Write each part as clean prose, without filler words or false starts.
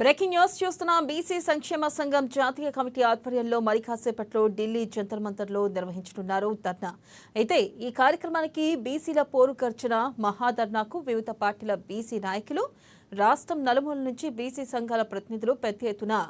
Breaking news చూస్తున్నాం. BC సంక్షేమ సంఘం జాతీయ కమిటీ ఆధ్వర్యంలో మరి కాసేపట్లో ఢిల్లీ జంతర్ మంతర్లో నిర్వహించనున్నారు ధర్నా. అయితే ఈ కార్యక్రమానికి బీసీల పోరు ఖర్చున మహాధర్నాకు వివిధ పార్టీల బీసీ నాయకులు, రాష్ట్రం నలుమూల నుంచి బీసీ సంఘాల ప్రతినిధులు పెద్ద ఎత్తున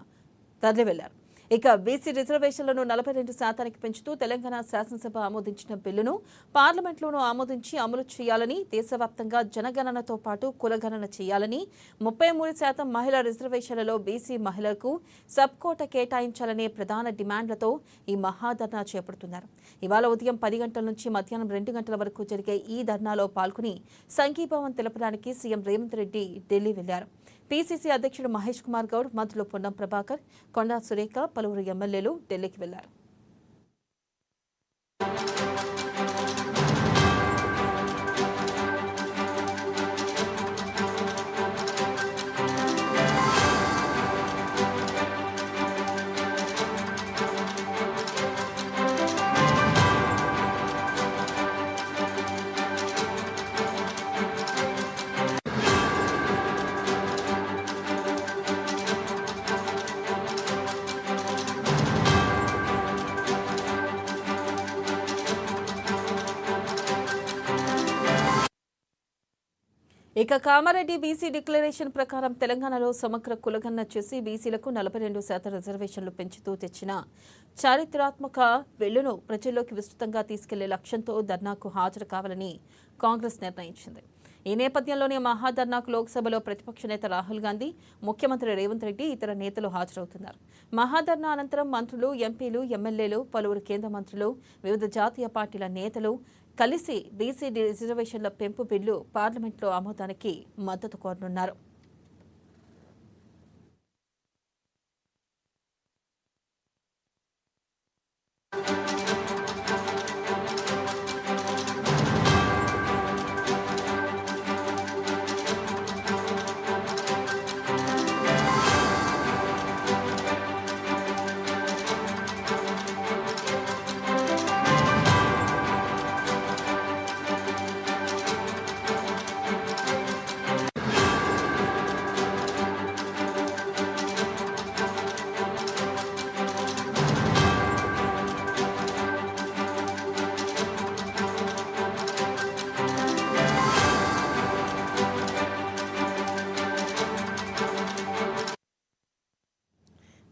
తరలివెళ్లారు. ఇక బీసీ రిజర్వేషన్లను 42% పెంచుతూ తెలంగాణ శాసనసభ ఆమోదించిన బిల్లును పార్లమెంట్లోనూ ఆమోదించి అమలు చేయాలని, దేశవ్యాప్తంగా జనగణనతో పాటు కులగణన చేయాలని, 33% మహిళా రిజర్వేషన్లలో బీసీ మహిళలకు సబ్ కోట కేటాయించాలనే ప్రధాన డిమాండ్లతో ఈ మహాధర్నా చేపడుతున్నారు. ఇవాళ ఉదయం 10 గంటల నుంచి మధ్యాహ్నం 2 గంటల వరకు జరిగే ఈ ధర్నాలో పాల్గొని సంఘీభావం తెలపడానికి సీఎం రేవంత్ రెడ్డి ఢిల్లీ వెళ్లారు. పీసీసీ అధ్యక్షుడు మహేష్ కుమార్ గౌడ్, మంత్రులు పొన్నం ప్రభాకర్, కొండా సురేఖ, పలువురు ఎమ్మెల్యేలు ఢిల్లీకి వెళ్లారు. ఇక కామారెడ్డి బీసీ డిక్లరేషన్ ప్రకారం తెలంగాణలో సమగ్ర కులగణన చేసి బీసీలకు 42% రిజర్వేషన్లు పెంచుతూ తెచ్చిన చారిత్రాత్మక బిల్లును ప్రజల్లోకి విస్తృతంగా తీసుకెళ్లే లక్ష్యంతో ధర్నాకు హాజరు కావాలని కాంగ్రెస్ నిర్ణయించింది. ఈ నేపథ్యంలోనే మహాధర్నాకు లోక్సభలో ప్రతిపక్ష నేత రాహుల్ గాంధీ, ముఖ్యమంత్రి రేవంత్ రెడ్డి, ఇతర నేతలు హాజరవుతున్నారు. మహాధర్నా అనంతరం మంత్రులు, ఎంపీలు, ఎమ్మెల్యేలు, పలువురు కేంద్ర మంత్రులు, వివిధ జాతీయ పార్టీల నేతలు కలిసి బీసీ రిజర్వేషన్ల పెంపు బిల్లు పార్లమెంట్లో ఆమోదానికి మద్దతు కోరనున్నారు.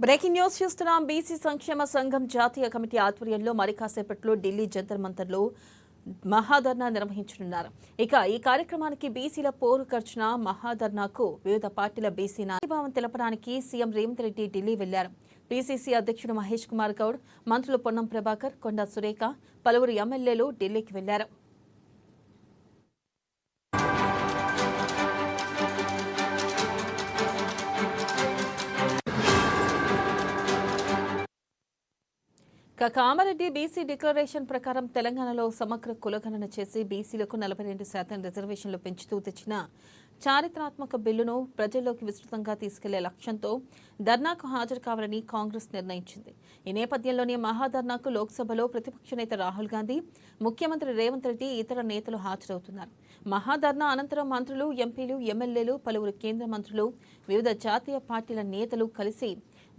బ్రేకింగ్ న్యూస్ చూస్తున్నాం. బీసీ సంక్షేమ సంఘం జాతీయ కమిటీ ఆధ్వర్యంలో మరి కాసేపట్లో ఢిల్లీ జంతర్ మంతర్లో మహాధర్నా నిర్వహించనున్నారు. ఇక ఈ కార్యక్రమానికి బీసీల పోరు ఖర్చున మహాధర్నాకు వివిధ పార్టీల బీసీ నాయకత్వం తెలపడానికి సీఎం రేవంత్ రెడ్డి ఢిల్లీ వెళ్లారు. పీసీసీ అధ్యక్షుడు మహేష్ కుమార్ గౌడ్, మంత్రులు పొన్నం ప్రభాకర్, కొండా సురేఖ, పలువురు ఎమ్మెల్యేలు ఢిల్లీకి వెళ్లారు. కామారెడ్డి బీసీ డిక్లరేషన్ ప్రకారం తెలంగాణలో సమగ్ర కులగణన చేసి బీసీలకు 42% రిజర్వేషన్లు పెంచుతూ తెచ్చిన చారిత్రాత్మక బిల్లును ప్రజల్లోకి విస్తృతంగా తీసుకెళ్లే లక్ష్యంతో ధర్నాకు హాజరు కావాలని కాంగ్రెస్ నిర్ణయించింది. ఈ నేపథ్యంలోనే మహాధర్నాకు లోక్సభలో ప్రతిపక్ష నేత రాహుల్ గాంధీ, ముఖ్యమంత్రి రేవంత్ రెడ్డి, ఇతర నేతలు హాజరవుతున్నారు. మహాధర్నా అనంతరం మంత్రులు, ఎంపీలు, ఎమ్మెల్యేలు, పలువురు కేంద్ర మంత్రులు, వివిధ జాతీయ పార్టీల నేతలు కలిసి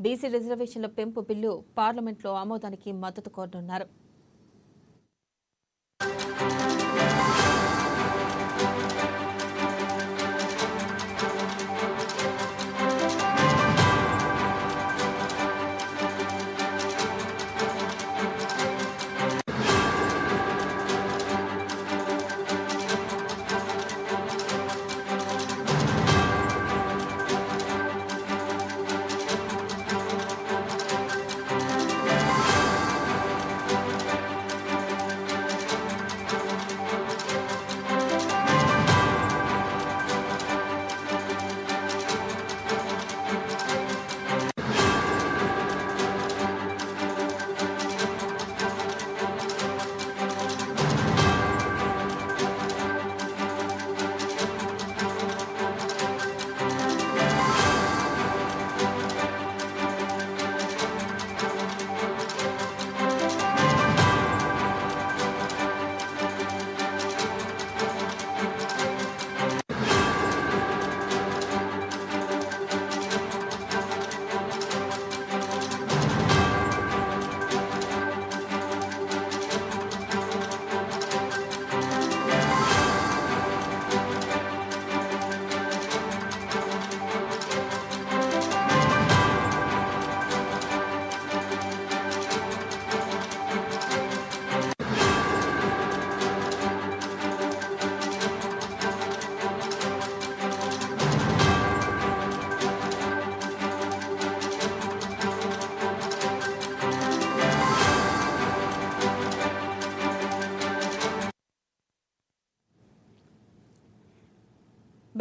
బీసీ రిజర్వేషన్ల పెంపు బిల్లు పార్లమెంట్లో ఆమోదానికి మద్దతు కోరనున్నారు.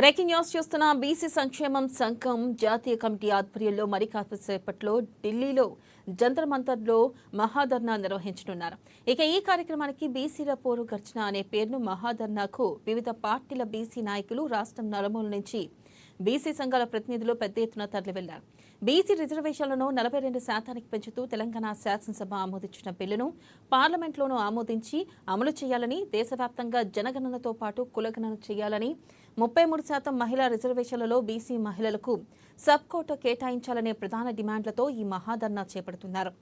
బ్రేకింగ్ న్యూస్ చూస్తున్న బీసీ సంక్షేమం సంఘం జాతీయ కమిటీ ఆధ్వర్యంలో మరి కాసేపట్లో ఢిల్లీలో జంతర్ మంతర్లో మహాధర్నా నిర్వహించనున్నారు. ఇక ఈ కార్యక్రమానికి బీసీల పోరు గర్జన అనే పేరును మహాధర్నాకు వివిధ పార్టీల బీసీ నాయకులు రాష్ట్రం నలుమూల నుంచి బీసీ సంఘాల ప్రతినిధులు పెద్ద ఎత్తున తరలి వెళ్లారు. బీసీ రిజర్వేషన్లను 42% పెంచుతూ తెలంగాణ శాసనసభ ఆమోదించిన బిల్లును పార్లమెంట్లోనూ ఆమోదించి అమలు చేయాలని, దేశవ్యాప్తంగా జనగణనతో పాటు కులగణన చేయాలని, 33% మహిళా రిజర్వేషన్లలో బీసీ మహిళలకు సబ్ కోటా కేటాయించాలనే ప్రధాన డిమాండ్లతో ఈ మహాధర్నా చేపడుతున్నారు.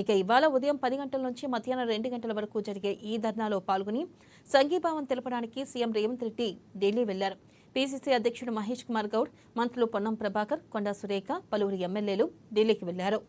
ఇక ఇవాళ ఉదయం 10 గంటల నుంచి మధ్యాహ్నం 2 గంటల వరకు జరిగే ఈ ధర్నాలో పాల్గొని సంఘీభావం తెలపడానికి సీఎం రేవంత్ రెడ్డి ఢిల్లీ వెళ్లారు. పీసీసీ అధ్యక్షుడు మహేష్ కుమార్ గౌడ్, మంత్రులు పొన్నం ప్రభాకర్, కొండా సురేఖ, పలువురు ఎమ్మెల్యేలు ఢిల్లీకి వెళ్లారు.